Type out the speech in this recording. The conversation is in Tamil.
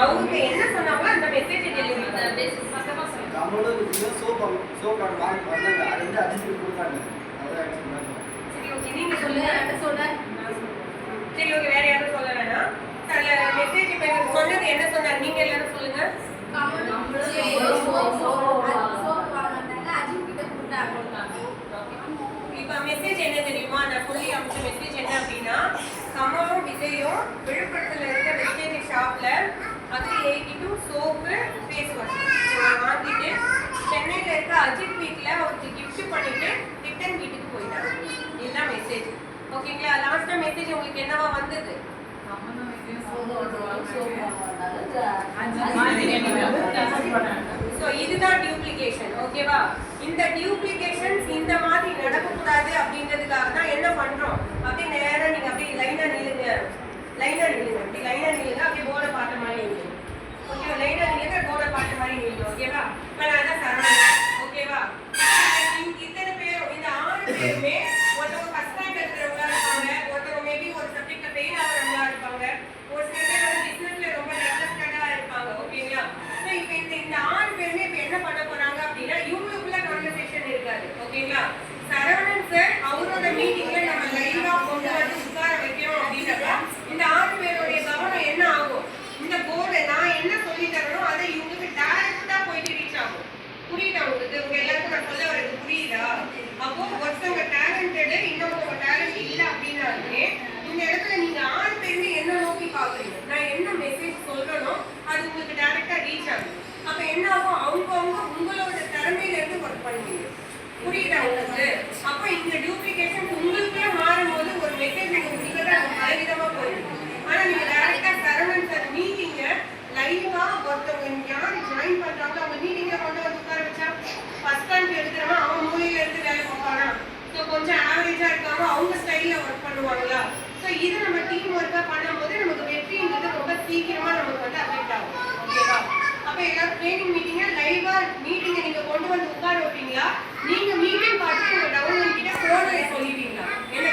அவங்க என்ன சொன்னாங்களோ அந்த மெசேஜ் டெலிவரி சரி ஓகே நீங்க சொல்லுங்க சரி ஓகே வேற யாரும் சொல்ல வேணாம் மெசேஜ் இப்ப சொன்னது என்ன சொன்னார் நீங்க எல்லாரும் சொல்லுங்க இப்ப மெசேஜ் என்ன தெரியுமா நான் சொல்லி அனுப்பிச்ச மெசேஜ் என்ன அப்படின்னா கமலும் விஜயும் விழுப்புரத்துல இருக்க வெஜிடேரியன் ஷாப்ல அது சோப்பு ஃபேஸ் வாஷ் வாங்கிட்டு சென்னையில இருக்க அஜித் வீட்ல அவருக்கு கிஃப்ட் பண்ணிட்டு ரிட்டர்ன் வீட்டுக்கு போயிட்டாங்க. இதுதான் மெசேஜ். ஓகேங்களா? லாஸ்டா மெசேஜ் உங்களுக்கு என்னவா வந்தது? சோ இதுதான் டியூப்ளிகேஷன். ஓகேவா? இந்த டியூப்ளிகேஷன்ஸ் இந்த மாதிரி நடக்கக்கூடாது அப்படின்றதுக்காக தான் என்ன பண்றோம், அப்படியே நேரா நீங்க அப்படியே லைனா நில்லுங்க, அப்படி லைனா நில்லுங்க, அப்படியே போர்டை பார்த்த மாதிரி நில்லுங்க. ஓகேவா? லைனா நில்லுங்க, போர்டை பார்த்த மாதிரி நில்லுங்க. ஓகேவா? இப்போ நான் தான் சரவணன். ஓகேவா? இத்தனை பேரும் இந்த 6 பேருமே ஒருத்தவங்க ஃபர்ஸ்ட் ரேங்க் எடுக்கிறவங்களா இருப்பாங்க, ஒருத்தவங்க மேபி ஒரு சப்ஜெக்ட்ல ஃபெயில் ஆகிறவங்களா இருப்பாங்க, ஒரு சில பேர் வந்து பிசினஸ்ல ரொம்ப டெவலப்டா இருப்பாங்க. ஓகேங்களா? ஸோ இப்போ இந்த 6 பேருமே இப்போ என்ன பண்ண போறாங்க அப்படின்னா இவங்களுக்குள்ள கான்வர்சேஷன் இருக்காது. ஓகேங்களா? சரவணன் சார் அவரோட மீட்டிங்ல நம்ம லைவா கொண்டு வந்து உட்கார வைக்கிறோம் அப்படின்னாக்கா இந்த 6 பேருடைய கவனம் என்ன ஆகும், இந்த போர்டு நான் என்ன சொல்லி தரணும் அதை இவங்களுக்கு டைரக்டா போயிட்டு ரீச் ஆகும். புரியுதா உங்களுக்கு? உங்க எல்லாருக்கும் நான் சொல்ல வரது புரியுதா? அப்போ ஒருத்தவங்க டேலண்டடு இன்னொருத்தவங்க டேலண்ட் இல்லை அப்படின்னாலுமே இந்த இடத்துல நீங்க 6 பேருமே என்ன நோக்கி பாக்குறீங்க, நான் என்ன மெசேஜ் சொல்றனோ அது உங்களுக்கு டைரக்டா ரீச் ஆகும். அப்ப என்ன ஆகும், அவங்கவுங்க உங்களோட திறமையில இருந்து ஒர்க் பண்ணுவீங்க. புரியுதா உங்களுக்கு? அப்ப இந்த டியூப்ளிகேஷன் உங்களுக்குள்ள மாறும்போது ஒரு மெசேஜ் உங்களுக்கு பலவிதமா போயிடும். ஆனா நீங்க டைரக்டா சரவணன் சார் மீட்டிங்க லைவா ஒருத்தவங்க யாரு ஜாயின் பண்றாங்களோ அவங்க மீட்டிங்ல கொண்டு வந்து உட்கார வச்சா ஃபர்ஸ்ட் ரேங்க் எடுக்கிறவன் அவன் மூலையில இருந்து வேலை பார்ப்பானா, ஸோ கொஞ்சம் ஆவரேஜா இருக்காங்க அவங்க ஸ்டைல்ல ஒர்க் பண்ணுவாங்களா. ஸோ இது நம்ம டீம் ஒர்க்கா பண்ணும்போது நமக்கு வெற்றின்றது ரொம்ப சீக்கிரமா நமக்கு வந்து அஃபெக்ட் ஆகும். ஓகேவா? அப்ப எல்லாரும் ட்ரைனிங் மீட்டிங்க லைவா மீட்டிங்கை நீங்க கொண்டு வந்து உட்கார வைப்பீங்களா, நீங்க மீட்டிங் பார்த்துட்டு உங்க டவுன் கிட்ட போன சொல்லிடுவீங்களா? என்ன